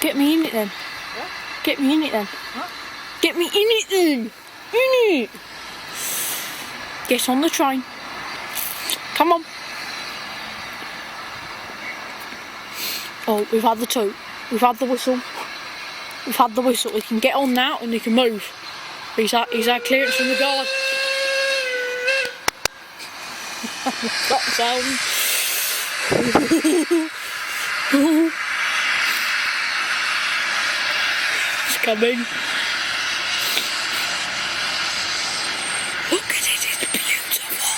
Get me in it then. What? Get me in it then. What? Get me in it then. In it. Get on the train. Come on. Oh, we've had the toot. We've had the whistle. We've had the whistle. We can get on now and we can move. He's had clearance from the guard. That sound. It's coming. Look at it, it's beautiful.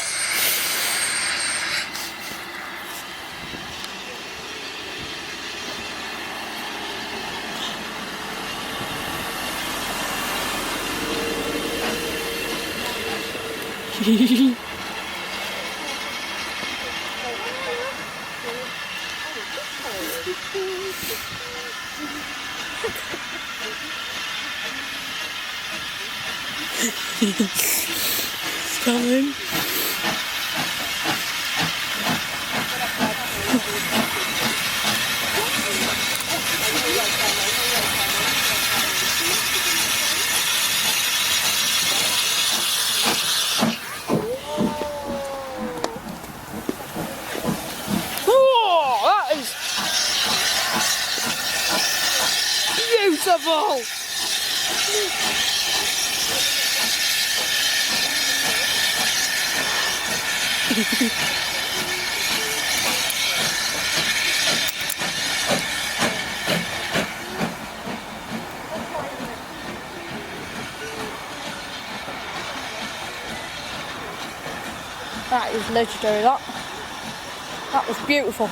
It's coming. Oh, that is beautiful. That is legendary, that was beautiful.